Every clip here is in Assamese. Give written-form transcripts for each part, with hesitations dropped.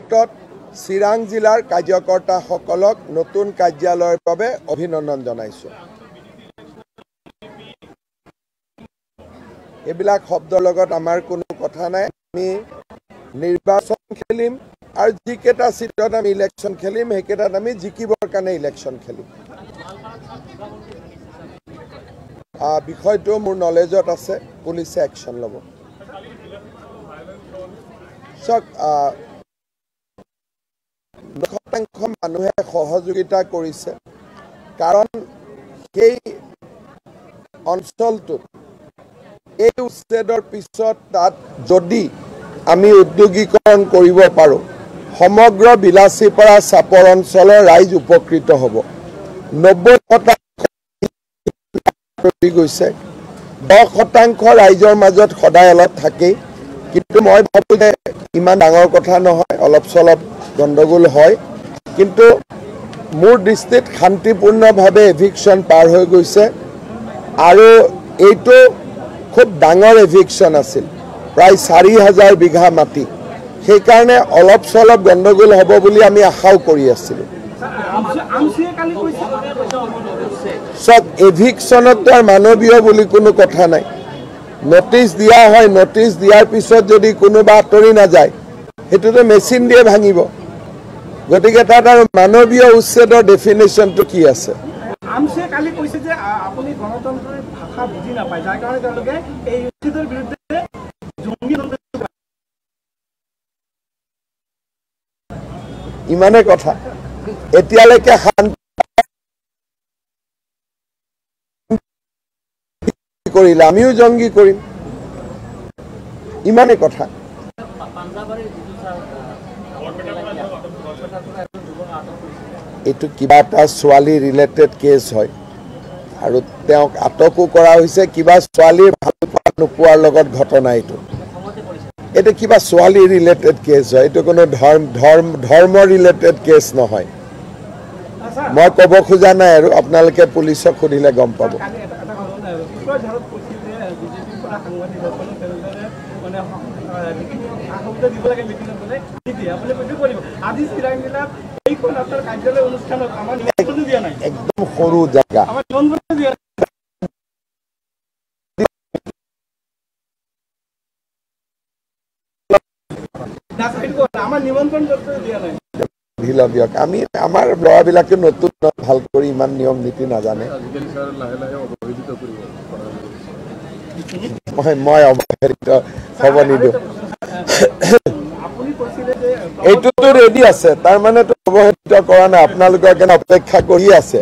মুহূৰ্তত চিৰাং জিলাৰ কাৰ্যকৰ্তাসকলক নতুন কাৰ্যালয়ৰ বাবে অভিনন্দন জনাইছোঁ। এইবিলাক শব্দৰ লগত আমাৰ কোনো কথা নাই। আমি নিৰ্বাচন খেলিম আৰু যিকেইটা চিটত আমি ইলেকশ্যন খেলিম সেইকেইটাত আমি জিকিবৰ কাৰণে ইলেকশ্যন খেলিম। বিষয়টো মোৰ নলেজত আছে, পুলিচে একশ্যন ল'ব। চাওক, ৯% মানুহে সহযোগিতা কৰিছে, কাৰণ সেই অঞ্চলটোত এই উচ্ছেদৰ পিছত তাত যদি আমি উদ্যোগীকৰণ কৰিব পাৰোঁ, সমগ্ৰ বিলাচীপাৰা চাপৰ অঞ্চলৰ ৰাইজ উপকৃত হ'ব। 90% গৈছে, 10% ৰাইজৰ মাজত সদায় অলপ থাকেই, কিন্তু মই ভাবোঁ যে ইমান ডাঙৰ কথা নহয়, অলপ চলপ গণ্ডগোল হয়, কিন্তু মোৰ দৃষ্টিত শান্তিপূৰ্ণভাৱে এভিকশ্যন পাৰ হৈ গৈছে আৰু এইটো খুব ডাঙৰ এভিকশ্যন আছিল, প্ৰায় ৪,০০০ বিঘা মাটি। সেইকাৰণে অলপ চলপ গণ্ডগোল হ'ব বুলি আমি আশাও কৰি আছিলোঁ। চব এভিকশ্যনততো আৰু মানৱীয় বুলি কোনো কথা নাই। নটিচ দিয়া হয়, নটিচ দিয়াৰ পিছত যদি কোনোবা আঁতৰি নাযায় সেইটোতো মেচিন দিয়ে ভাঙিব। গতিকে তাত আৰু মানৱীয় উচ্ছেদৰ ডেফিনেশ্যনটো কি আছে? ইমানে কথা। এতিয়ালৈকে শান্তি কৰিলে আমিও জংগী কৰিম, ইমানে কথা। এইটো কিবা এটা ছোৱালী ৰিলেটেড কেছ হয় আৰু তেওঁক আটকো কৰা হৈছে কিবা ছোৱালীৰ ভাল পোৱা নোপোৱাৰ লগত ঘটনা। এইটো কিবা ছোৱালী ৰিলেটেড কেছ হয়, এইটো কোনো ধৰ্ম ৰিলেটেড কেছ নহয়। মই ক'ব খোজা নাই আৰু আপোনালোকে পুলিচক সুধিলে গম পাব। একদম সৰু জেগা, আমি আমাৰ ল'ৰাবিলাকে নতুন ভাল কৰি ইমান নিয়ম নীতি নাজানে। মই অৱহেলিত হ'ব নিদিওঁ। এইটোতো ৰেডি আছে, তাৰমানেতো অৱহেলিত কৰা নাই, আপোনালোকৰ কাৰণে অপেক্ষা কৰি আছে।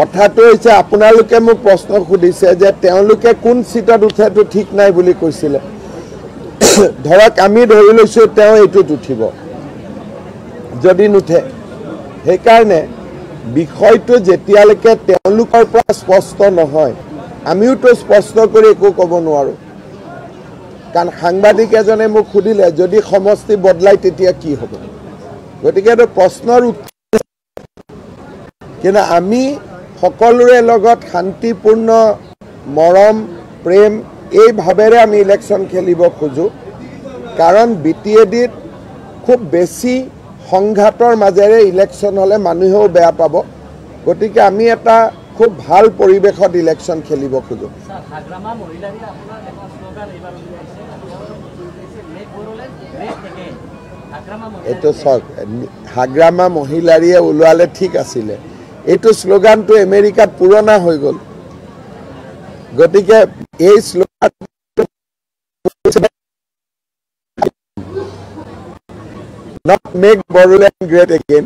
কথাটো হৈছে আপোনালোকে মোক প্ৰশ্ন সুধিছে যে তেওঁলোকে কোন চিটত উঠেটো ঠিক নাই বুলি কৈছিলে। ধৰক আমি ধৰি লৈছোঁ তেওঁ এইটোত উঠিব, যদি নুঠে। সেইকাৰণে বিষয়টো যেতিয়ালৈকে তেওঁলোকৰ পৰা স্পষ্ট নহয় আমিওতো স্পষ্ট কৰি একো ক'ব নোৱাৰোঁ। কাৰণ সাংবাদিক এজনে মোক সুধিলে যদি সমষ্টি বদলাই তেতিয়া কি হ'ব। গতিকে এইটো প্ৰশ্নৰ উত্তৰ, কিন্তু আমি সকলোৰে লগত শান্তিপূৰ্ণ মৰম প্ৰেম এই ভাৱেৰে আমি ইলেকশ্যন খেলিব খোজোঁ। কাৰণ BTADত খুব বেছি সংঘাতৰ মাজেৰে ইলেকশ্যন হ'লে মানুহেও বেয়া পাব। গতিকে আমি এটা খুব ভাল পৰিৱেশত ইলেকশ্যন খেলিব খোজোঁ। এইটো চাওক, হাগ্ৰামা মহিলাৰীয়ে ওলোৱালে ঠিক আছিলে, এইটো শ্লোগানটো আমেৰিকাত পুৰণা হৈ গ'ল। গতিকে এই slogan not make Bodoland great again,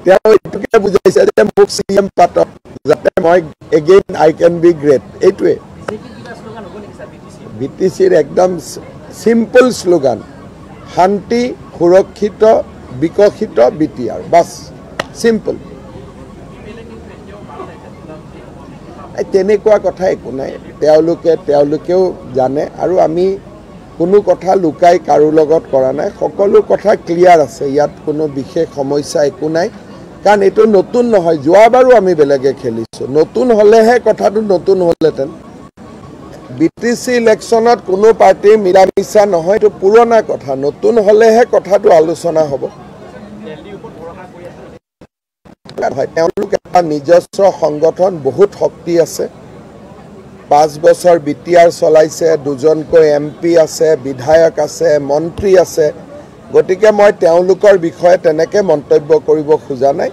তেওঁ এইটোকে বুজাইছে যে মোক CM পাতক যাতে মই again I can be great। এইটোৱে BTCৰ একদম চিম্পল শ্লোগান, শান্তি সুৰক্ষিত বিকশিত BTR, বাছ চিম্পল। তেনেকুৱা কথা একো নাই, তেওঁলোকেও জানে আৰু আমি কোনো কথা লুকাই কাৰো লগত কৰা নাই, সকলো কথা ক্লিয়াৰ আছে, ইয়াত কোনো বিশেষ সমস্যা একো নাই। কাৰণ এইটো নতুন নহয়, যোৱাবাৰো আমি বেলেগে খেলিছোঁ। নতুন হ'লেহে কথাটো নতুন হ'লহেঁতেন। BTC ইলেকশ্যনত কোনো পাৰ্টিৰ মিলা মিছা নহয়, এইটো পুৰণা কথা। নতুন হ'লেহে কথাটো আলোচনা হ'ব। তেওঁলোক এটা নিজস্ব সংগঠন, বহুত শক্তি আছে। 5 বছৰ BTR চলাইছে, 2জনকৈ MP আছে, বিধায়ক আছে, মন্ত্ৰী আছে। গতিকে মই তেওঁলোকৰ বিষয়ে তেনেকৈ মন্তব্য কৰিব খোজা নাই।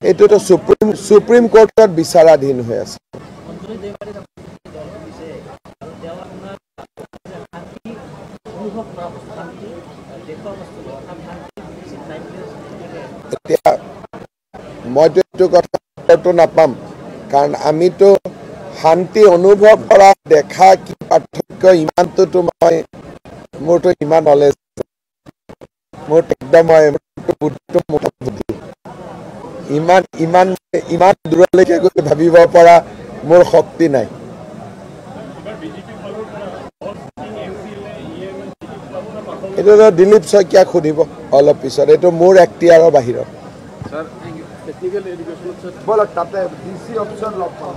এইটোতো সুপ্ৰিম কোৰ্টত বিচাৰাধীন হৈ আছে। এতিয়া মইতো এইটো কথাটো নাপাম, কাৰণ আমিতো শান্তি অনুভৱ কৰা দেখা কি পাৰ্থক্য ইমানটোতো মোৰতো ইমান নলেজ, মোৰ একদম ইমান দূৰলৈকে গৈ ভাবিব পৰা মোৰ শক্তি নাই। এইটো দিলীপ শইকীয়াক সুধিব অলপ পিছত, এইটো মোৰ এখতিয়াৰৰ বাহিৰত। বলক তাতে DC অফিচত লগ পাম।